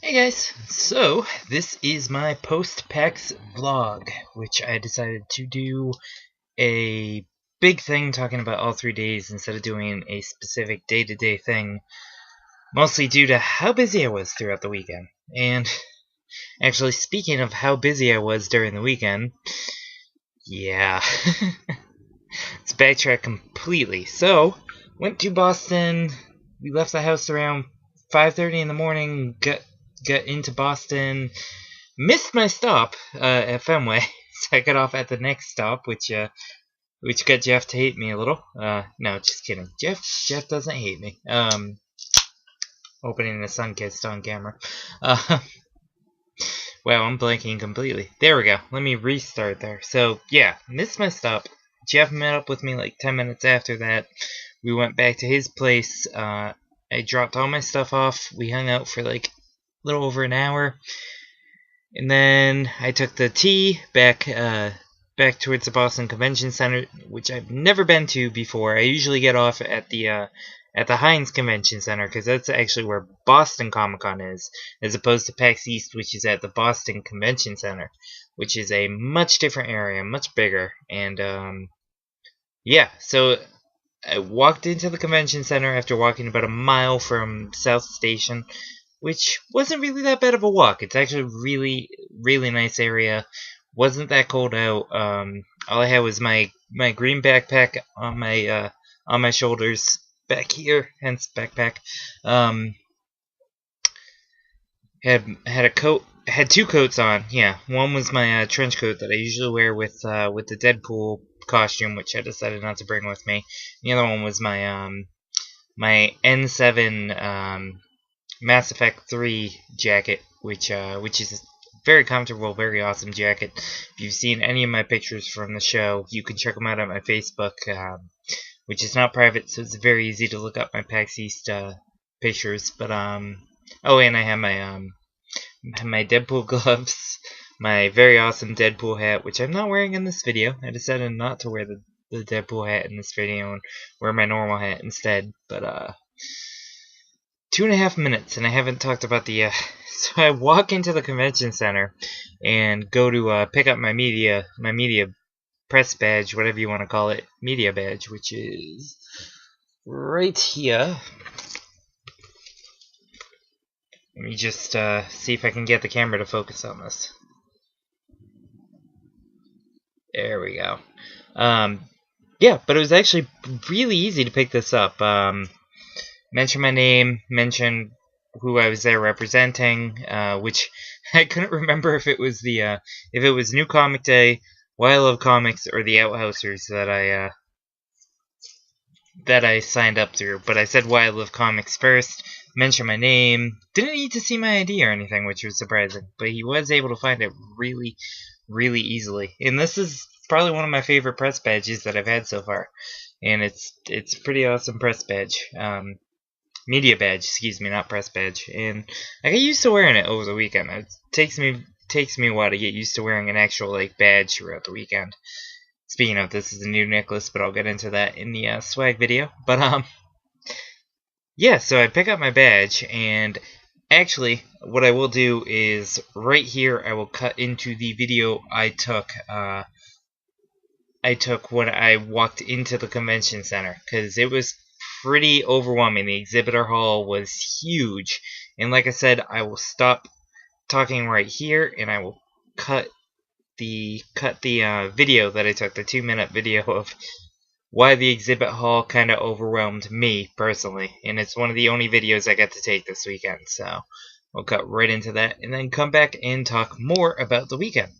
Hey guys, so this is my post-PAX vlog, which I decided to do a big thing talking about all 3 days instead of doing a specific day-to-day thing, mostly due to how busy I was throughout the weekend. And actually, speaking of how busy I was during the weekend, yeah, let's backtrack completely. So, went to Boston, we left the house around 5:30 in the morning, got into Boston, missed my stop at Fenway, so I got off at the next stop, which got Jeff to hate me a little. No, just kidding. Jeff doesn't hate me. Opening the sun kissed on camera. Wow, I'm blanking completely. There we go. Let me restart there. So yeah, missed my stop. Jeff met up with me like 10 minutes after that. We went back to his place. I dropped all my stuff off. We hung out for like little over an hour, and then I took the T back towards the Boston Convention Center, which I've never been to before. I usually get off at the Heinz Convention Center, because that's actually where Boston Comic Con is, as opposed to PAX East, which is at the Boston Convention Center, which is a much different area, much bigger. And yeah, so I walked into the convention center after walking about a mile from South Station, which wasn't really that bad of a walk. It's actually really, really nice area. Wasn't that cold out. All I had was my green backpack on my shoulders back here, hence backpack. Had a coat. Had two coats on. Yeah, one was my trench coat that I usually wear with the Deadpool costume, which I decided not to bring with me. The other one was my my N7 Mass Effect 3 jacket, which is a very comfortable, very awesome jacket. If you've seen any of my pictures from the show, you can check them out on my Facebook, which is not private, so it's very easy to look up my PAX East pictures. But oh, and I have my Deadpool gloves, my very awesome Deadpool hat, which I'm not wearing in this video. I decided not to wear the Deadpool hat in this video and wear my normal hat instead. But 2.5 minutes, and I haven't talked about the, so I walk into the convention center and go to pick up my media press badge, whatever you want to call it, media badge, which is right here. Let me just see if I can get the camera to focus on this. There we go. Yeah, but it was actually really easy to pick this up. Mention my name, mention who I was there representing, which I couldn't remember if it was New Comic Day, Why I Love Comics, or the Outhousers that I signed up through. But I said Why I Love Comics first, mention my name, didn't need to see my ID or anything, which was surprising. But he was able to find it really, really easily. And this is probably one of my favorite press badges that I've had so far. And it's a pretty awesome press badge. Media badge, excuse me, not press badge. And I got used to wearing it over the weekend. It takes me a while to get used to wearing an actual like badge throughout the weekend. Speaking of, this is a new necklace, but I'll get into that in the swag video. But yeah, so I pick up my badge, and actually what I will do is right here I will cut into the video I took when I walked into the convention center, because it was pretty overwhelming. The exhibitor hall was huge, and like I said, I will stop talking right here, and I will cut the video that I took, the 2-minute video of why the exhibit hall kind of overwhelmed me personally, and it's one of the only videos I got to take this weekend. So we'll cut right into that, and then come back and talk more about the weekend.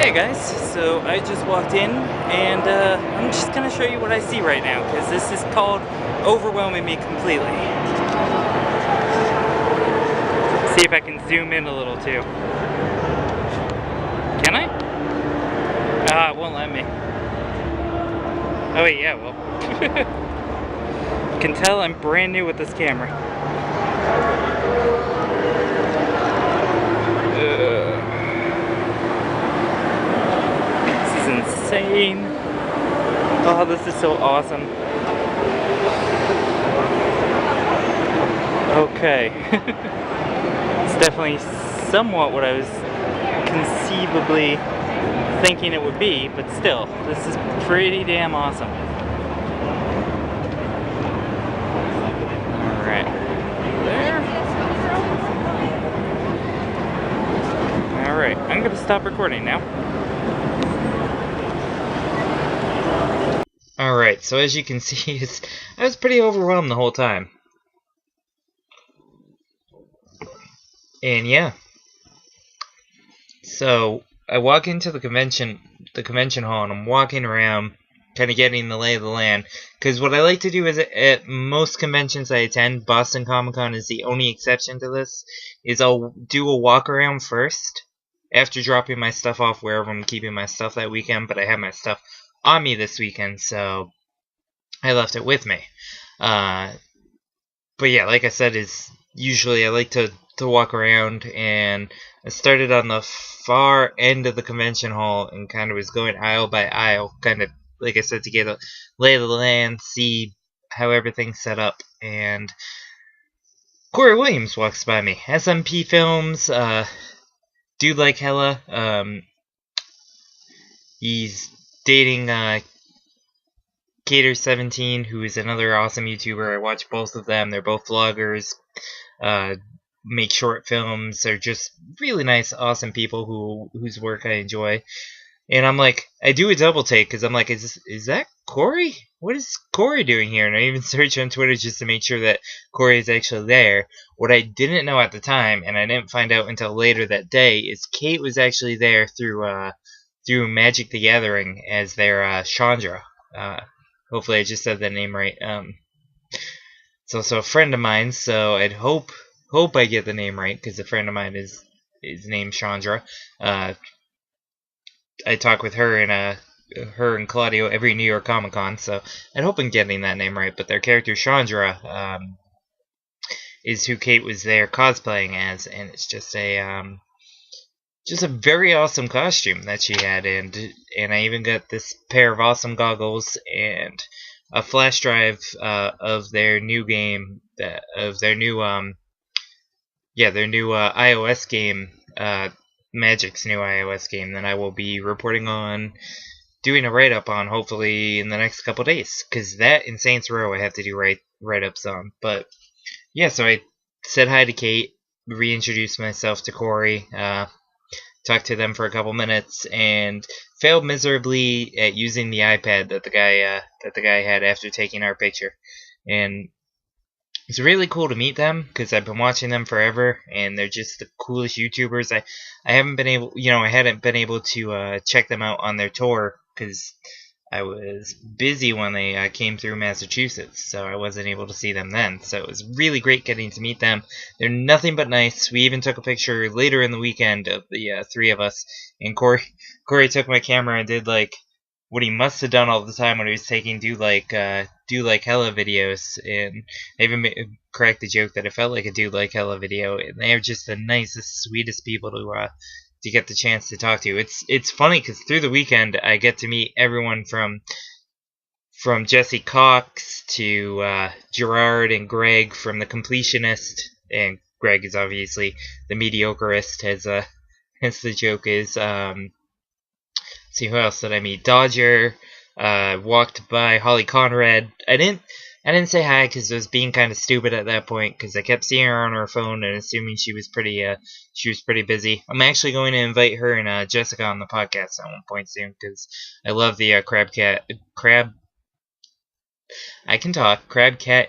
Hey guys, so I just walked in, and I'm just going to show you what I see right now, because this is called overwhelming me completely. See if I can zoom in a little too. Can I? Ah, it won't let me. Oh wait, yeah, well. You can tell I'm brand new with this camera. Insane. Oh, this is so awesome. Okay. It's definitely somewhat what I was conceivably thinking it would be, but still, this is pretty damn awesome. Alright. There. Alright, I'm gonna stop recording now. Alright, so as you can see, I was pretty overwhelmed the whole time. And yeah. So I walk into the convention hall, and I'm walking around, kind of getting the lay of the land. Because what I like to do is, at most conventions I attend, Boston Comic Con is the only exception to this, is I'll do a walk around first, after dropping my stuff off wherever I'm keeping my stuff that weekend. But I have my stuff on me this weekend, so I left it with me. But yeah, like I said, is usually I like to walk around, and I started on the far end of the convention hall and kind of was going aisle by aisle, kind of, like I said, to get a lay of the land, see how everything's set up. And Corey Williams walks by me. SMP Films, dude like hella. He's dating Cater17, who is another awesome YouTuber. I watch both of them. They're both vloggers, make short films. They're just really nice, awesome people whose work I enjoy. And I'm like, I do a double take, because I'm like, is that Corey? What is Corey doing here? And I even search on Twitter just to make sure that Corey is actually there. What I didn't know at the time, and I didn't find out until later that day, is Kate was actually there through Magic the Gathering as their Chandra. Hopefully I just said that name right. It's also a friend of mine, so I'd hope I get the name right, because a friend of mine is named Chandra. I talk with her and Claudio every New York Comic Con, so I'd hope I'm getting that name right. But their character Chandra is who Kate was there cosplaying as, and it's just a very awesome costume that she had, and I even got this pair of awesome goggles and a flash drive of their new game, their new iOS game, Magic's new iOS game, that I will be reporting on, doing a write-up on, hopefully in the next couple days, because that and Saints Row I have to do write-ups on. But yeah, so I said hi to Kate, reintroduced myself to Corey, talked to them for a couple minutes, and failed miserably at using the iPad that the guy had after taking our picture. And it's really cool to meet them, because I've been watching them forever, and they're just the coolest YouTubers. I hadn't been able to check them out on their tour, because I was busy when they came through Massachusetts, so I wasn't able to see them then. So it was really great getting to meet them. They're nothing but nice. We even took a picture later in the weekend of the three of us, and Corey took my camera and did like what he must have done all the time when he was taking do like hella videos. And I even cracked the joke that it felt like a do like hella video. And they are just the nicest, sweetest people to get the chance to talk to. It's funny, because through the weekend I get to meet everyone from Jesse Cox to Gerard and Greg from The Completionist, and Greg is obviously the mediocreist, as the joke is. See, who else did I meet? Dodger. Walked by Holly Conrad. I didn't say hi, because I was being kind of stupid at that point, because I kept seeing her on her phone and assuming she was pretty busy. I'm actually going to invite her and Jessica on the podcast at one point soon, because I love the Crab Cat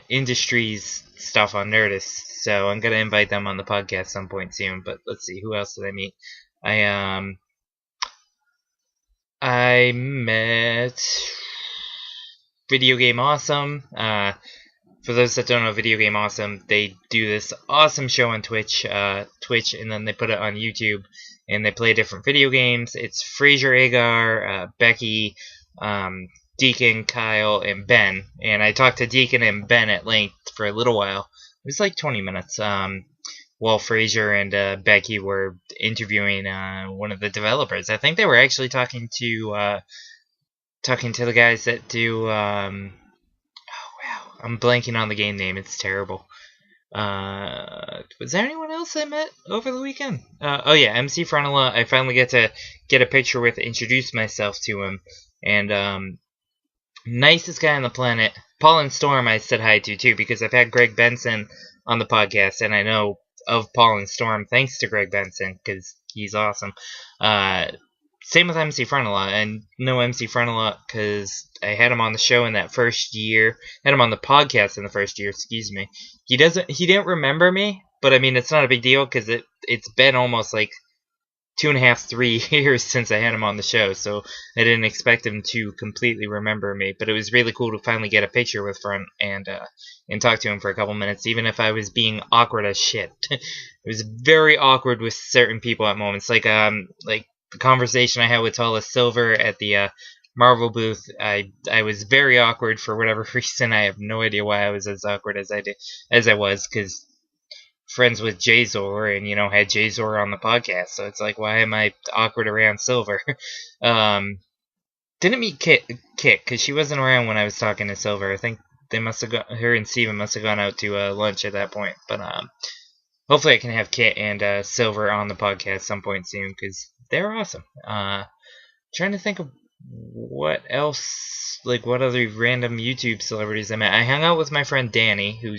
Industries stuff on Nerdist. So I'm gonna invite them on the podcast some point soon. But let's see, who else did I meet? I met Video Game Awesome. For those that don't know Video Game Awesome, they do this awesome show on Twitch, and then they put it on YouTube, and they play different video games. It's Fraser Agar, Becky, Deacon, Kyle, and Ben. And I talked to Deacon and Ben at length for a little while. It was like 20 minutes. While Fraser and Becky were interviewing one of the developers. I think they were actually talking to the guys that do. Oh wow, I'm blanking on the game name. It's terrible. Was there anyone else I met over the weekend? Oh yeah, MC Frontola. I finally get to get a picture with, introduce myself to him, and nicest guy on the planet. Paul and Storm I said hi to too, because I've had Greg Benson on the podcast, and I know of Paul and Storm thanks to Greg Benson, because he's awesome. Same with MC Frontola, and no MC Frontola because I had him on the show in that first year. Had him on the podcast in the first year. Excuse me. He didn't remember me, but I mean it's not a big deal because it's been almost like 2.5, 3 years since I had him on the show, so I didn't expect him to completely remember me. But it was really cool to finally get a picture with Front and talk to him for a couple minutes, even if I was being awkward as shit. It was very awkward with certain people at moments, like the conversation I had with Tala Silver at the Marvel booth. I was very awkward for whatever reason. I have no idea why I was as awkward as I was, because friends with Jay-Zor and, had Jay-Zor on the podcast. So it's like, why am I awkward around Silver? Didn't meet Kit, because she wasn't around when I was talking to Silver. I think her and Steven must have gone out to lunch at that point. But hopefully I can have Kit and Silver on the podcast some point soon, because they're awesome. Trying to think of what else, like what other random YouTube celebrities I met. I hung out with my friend Danny, who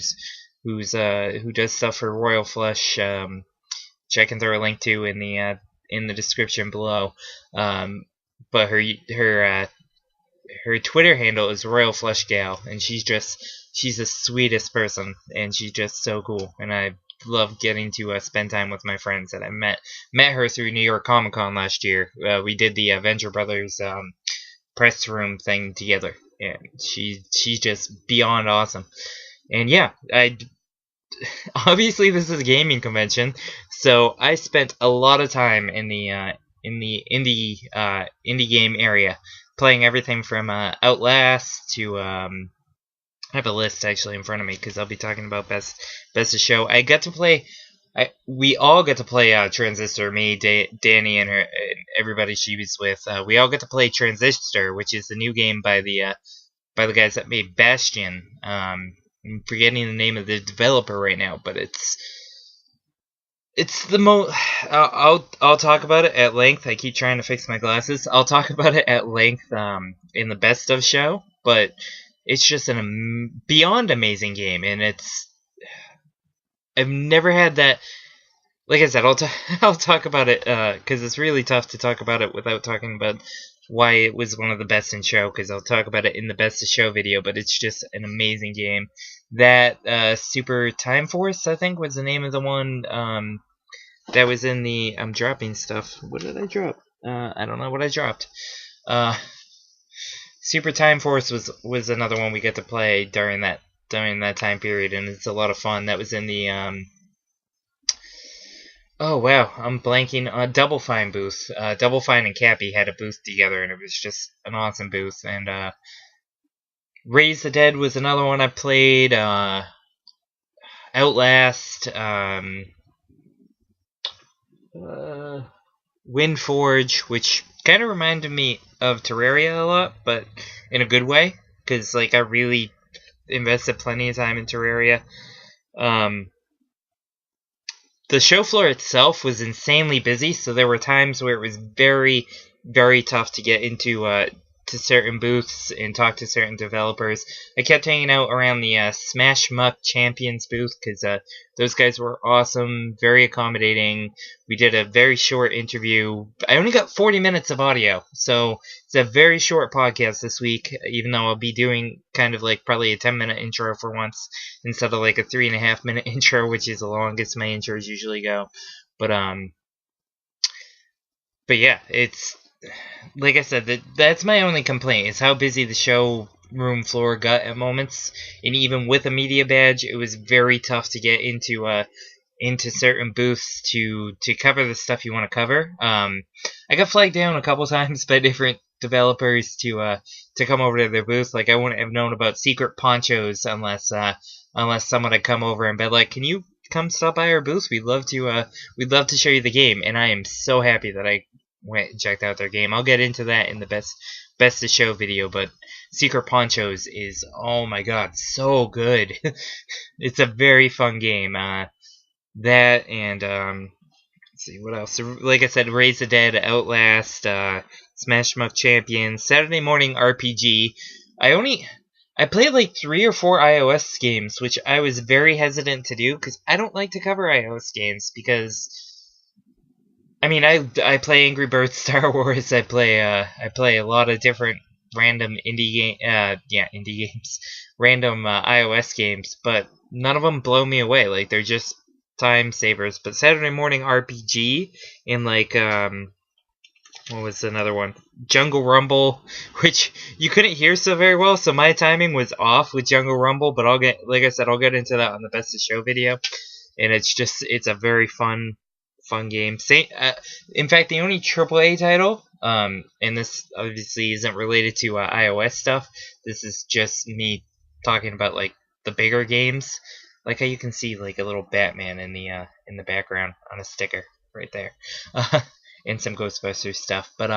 does stuff for Royal Flush, which I can throw a link to in the description below. But her Twitter handle is Royal Flush Gal, and she's the sweetest person, and she's just so cool, and I love getting to spend time with my friends that I met her through New York Comic Con last year. We did the Venture Brothers press room thing together, and she's just beyond awesome. And yeah, obviously this is a gaming convention, so I spent a lot of time in the indie game area, playing everything from Outlast to I have a list actually in front of me because I'll be talking about best of show. We all get to play Transistor. Me, Danny, and everybody she was with. We all get to play Transistor, which is the new game by the guys that made Bastion. I'm forgetting the name of the developer right now, but it's the most. I'll talk about it at length. I keep trying to fix my glasses. I'll talk about it at length in the best of show, but it's just an beyond amazing game, and I've never had that. Like I said, I'll talk about it because it's really tough to talk about it without talking about why it was one of the best in show, because I'll talk about it in the best of show video, but it's just an amazing game. That Super Time Force, I think, was the name of the one that was in the... I'm dropping stuff. What did I drop? I don't know what I dropped. Super Time Force was another one we get to play during that time period, and it's a lot of fun. That was in the oh wow, I'm blanking. Double Fine booth. Double Fine and Cappy had a booth together, and it was just an awesome booth. And Raise the Dead was another one I played. Outlast. Windforge, which kind of reminded me of Terraria a lot, but in a good way, because like I really invested plenty of time in Terraria. The show floor itself was insanely busy, so there were times where it was very, very tough to get into to certain booths and talk to certain developers. I kept hanging out around the Smash Muck Champions booth because those guys were awesome, very accommodating. We did a very short interview. I only got 40 minutes of audio, so it's a very short podcast this week, even though I'll be doing kind of like probably a 10-minute intro for once instead of like a 3.5-minute intro, which is the longest my intros usually go. But yeah, it's... Like I said, that's my only complaint, is how busy the showroom floor got at moments. And even with a media badge, it was very tough to get into certain booths to cover the stuff you want to cover. I got flagged down a couple times by different developers to come over to their booth. Like, I wouldn't have known about Secret Ponchos unless someone had come over and been like, "Can you come stop by our booth? We'd love to show you the game." And I am so happy that I went and checked out their game. I'll get into that in the best best of show video, but Secret Ponchos is, oh my god, so good. It's a very fun game. That and let's see what else. Like I said, Raise the Dead, Outlast, Smash Muck Champions, Saturday Morning RPG. I played like 3 or 4 iOS games, which I was very hesitant to do because I don't like to cover iOS games because I mean I play Angry Birds, Star Wars. I play a lot of different random indie games, random iOS games, but none of them blow me away. Like they're just time savers. But Saturday Morning RPG and like what was another one? Jungle Rumble, which you couldn't hear so very well, so my timing was off with Jungle Rumble, but like I said, I'll get into that on the Best of Show video. And it's a very fun game. In fact, the only AAA title, and this obviously isn't related to iOS stuff. This is just me talking about like the bigger games, like how you can see like a little Batman in the background on a sticker right there, and some Ghostbusters stuff. But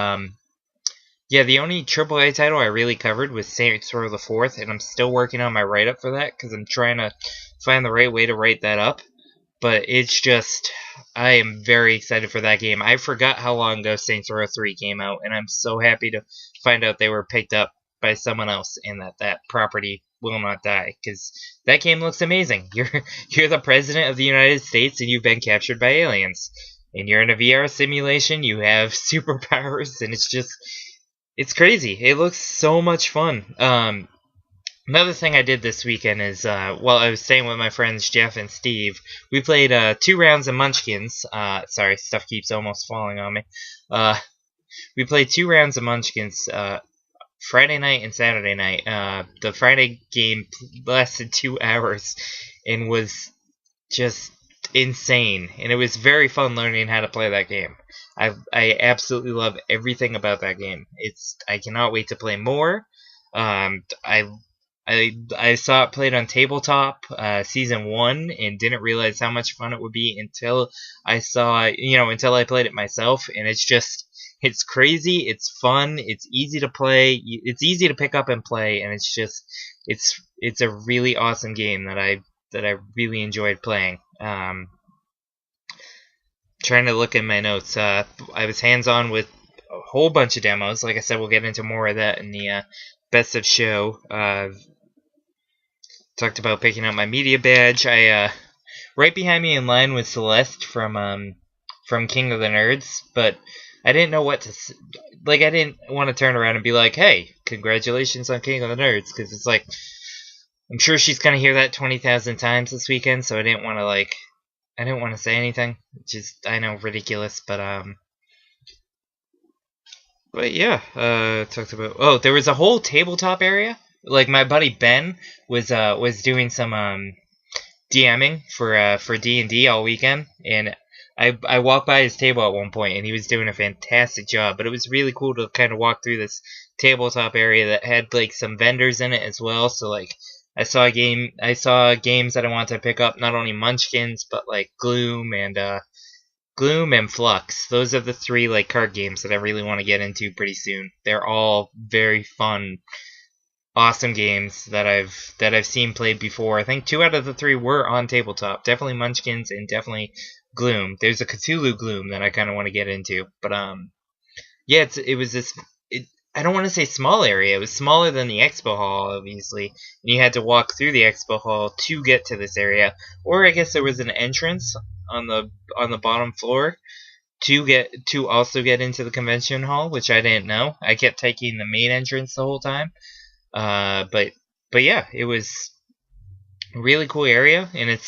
yeah, the only AAA title I really covered was Saints Row the Fourth, and I'm still working on my write-up for that because I'm trying to find the right way to write that up. But it's just, I am very excited for that game. I forgot how long ago Saints Row 3 came out, and I'm so happy to find out they were picked up by someone else and that property will not die, because that game looks amazing. You're the president of the United States, and you've been captured by aliens. And you're in a VR simulation, you have superpowers, and it's crazy. It looks so much fun. Another thing I did this weekend is, while I was staying with my friends Jeff and Steve, we played 2 rounds of Munchkins. Sorry, stuff keeps almost falling on me. We played 2 rounds of Munchkins Friday night and Saturday night. The Friday game lasted 2 hours and was just insane. And it was very fun learning how to play that game. I absolutely love everything about that game. I cannot wait to play more. I saw it played on Tabletop season 1 and didn't realize how much fun it would be until I played it myself, and it's crazy, it's fun, it's easy to play, it's easy to pick up and play, and it's a really awesome game that I really enjoyed playing. Trying to look in my notes. I was hands-on with a whole bunch of demos. Like I said, we'll get into more of that in the Best of Show. Talked about picking up my media badge. Right behind me in line was Celeste from King of the Nerds, but I didn't know what to I didn't want to turn around and be like, "Hey, congratulations on King of the Nerds," because it's like I'm sure she's gonna hear that 20,000 times this weekend, so I didn't want to say anything, which is, I know, ridiculous, but yeah, talked about. Oh, there was a whole tabletop area. Like my buddy Ben was doing some DMing for D&D all weekend, and I walked by his table at one point, and he was doing a fantastic job. But it was really cool to kind of walk through this tabletop area that had like some vendors in it as well. So like I saw games that I wanted to pick up, not only Munchkins but like Gloom and Flux. Those are the 3 like card games that I really want to get into pretty soon. They're all very fun, awesome games that I've seen played before. I think 2 out of the 3 were on Tabletop. Definitely Munchkins and definitely Gloom. There's a Cthulhu Gloom that I kind of want to get into. But yeah, it was this. I don't want to say small area. It was smaller than the expo hall, obviously. And you had to walk through the expo hall to get to this area. Or I guess there was an entrance on the bottom floor to also get into the convention hall, which I didn't know. I kept taking the main entrance the whole time. But yeah, it was a really cool area, and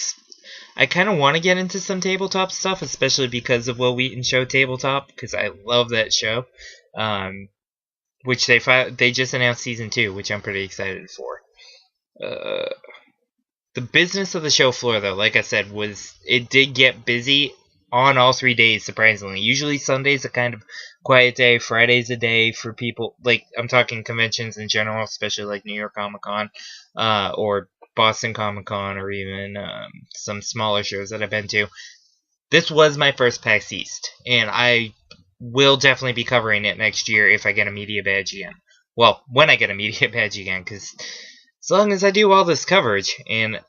I kind of want to get into some tabletop stuff, especially because of Will Wheaton show Tabletop, because I love that show. Which they just announced season 2, which I'm pretty excited for. The business of the show floor, though, like I said, it did get busy on all 3 days, surprisingly. Usually Sunday's a kind of quiet day, Friday's a day for people, like, I'm talking conventions in general, especially like New York Comic Con, or Boston Comic Con, or even some smaller shows that I've been to. This was my first PAX East, and I will definitely be covering it next year if I get a media badge again. well, when I get a media badge again, because as long as I do all this coverage, and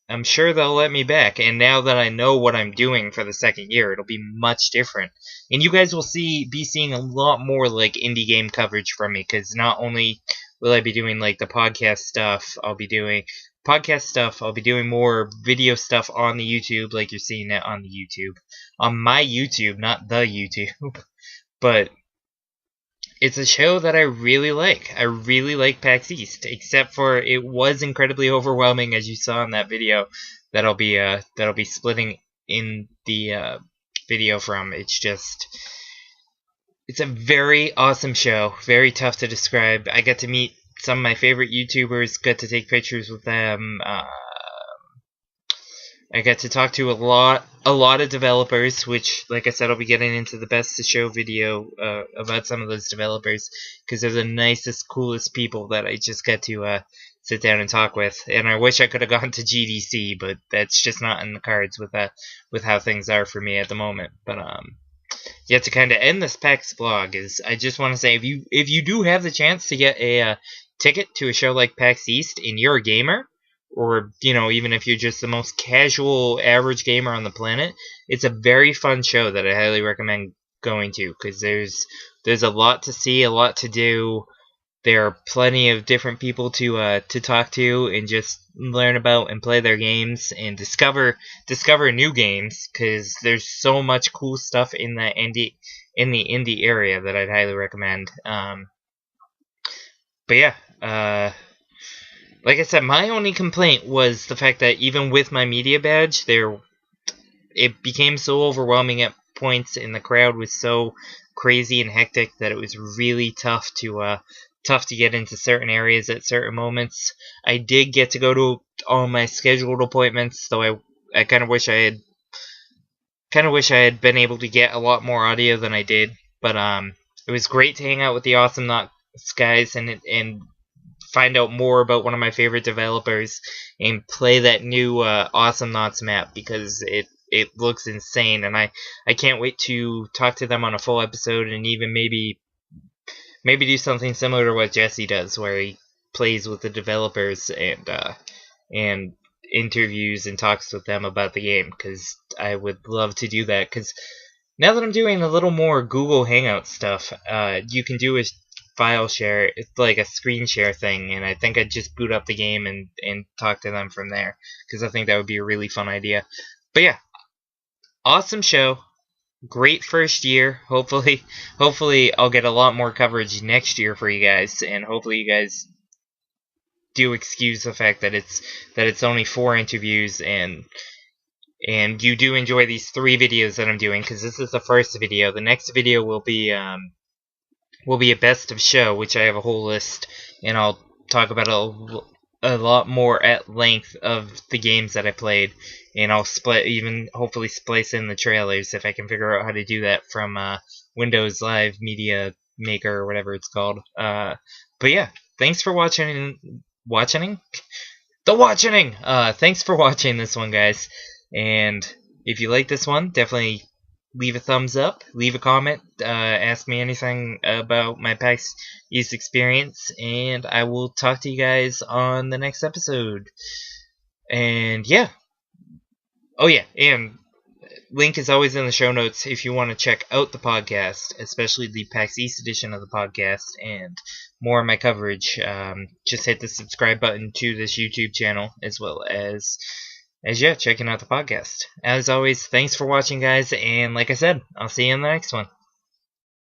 I'm sure they'll let me back. And now that I know what I'm doing for the second year, it'll be much different. And you guys will be seeing a lot more like indie game coverage from me, because not only will I be doing like the podcast stuff, I'll be doing more video stuff on the YouTube, like you're seeing it on the YouTube, on my YouTube, not the YouTube. But it's a show that I really like. I really like PAX East, except for it was incredibly overwhelming, as you saw in that video that I'll be splitting in the video from. It's a very awesome show, very tough to describe. I got to meet some of my favorite YouTubers, got to take pictures with them. I got to talk to a lot of developers, which, like I said, I'll be getting into the best to show video about some of those developers, because they're the nicest, coolest people that I just got to sit down and talk with. And I wish I could have gone to GDC, but that's just not in the cards with how things are for me at the moment. But yet to kind of end this PAX vlog is, I just want to say, if you do have the chance to get a ticket to a show like PAX East and you're a gamer, or, you know, even if you're just the most casual, average gamer on the planet, it's a very fun show that I highly recommend going to, because there's a lot to see, a lot to do. There are plenty of different people to talk to and just learn about and play their games and discover new games, because there's so much cool stuff in the indie area that I'd highly recommend. But yeah, like I said, my only complaint was the fact that even with my media badge, it became so overwhelming at points, and the crowd was so crazy and hectic that it was really tough to get into certain areas at certain moments. I did get to go to all my scheduled appointments, though I kind of wish I had been able to get a lot more audio than I did. But it was great to hang out with the Awesome Knots guys and find out more about one of my favorite developers and play that new Awesome Knots map, because it looks insane, and I can't wait to talk to them on a full episode, and even maybe do something similar to what Jesse does, where he plays with the developers and interviews and talks with them about the game, because I would love to do that. Because now that I'm doing a little more Google Hangout stuff, you can do a file share. It's like a screen share thing, and I think I'd just boot up the game and talk to them from there, because I think that would be a really fun idea. But yeah, awesome show. Great first year. Hopefully I'll get a lot more coverage next year for you guys, and hopefully you guys do excuse the fact that it's only 4 interviews, and you do enjoy these 3 videos that I'm doing, because this is the first video. The next video will be a best of show, which I have a whole list, and I'll talk about a lot more at length of the games that I played, and I'll hopefully splice in the trailers if I can figure out how to do that from Windows Live Media Maker or whatever it's called. But yeah, thanks for watching. Thanks for watching this one, guys. And if you like this one, definitely leave a thumbs up, leave a comment, ask me anything about my PAX East experience, and I will talk to you guys on the next episode. And yeah. Oh yeah, and link is always in the show notes if you want to check out the podcast, especially the PAX East edition of the podcast, and more of my coverage. Just hit the subscribe button to this YouTube channel, as well as yeah, checking out the podcast. As always, thanks for watching, guys, and like I said, I'll see you in the next one.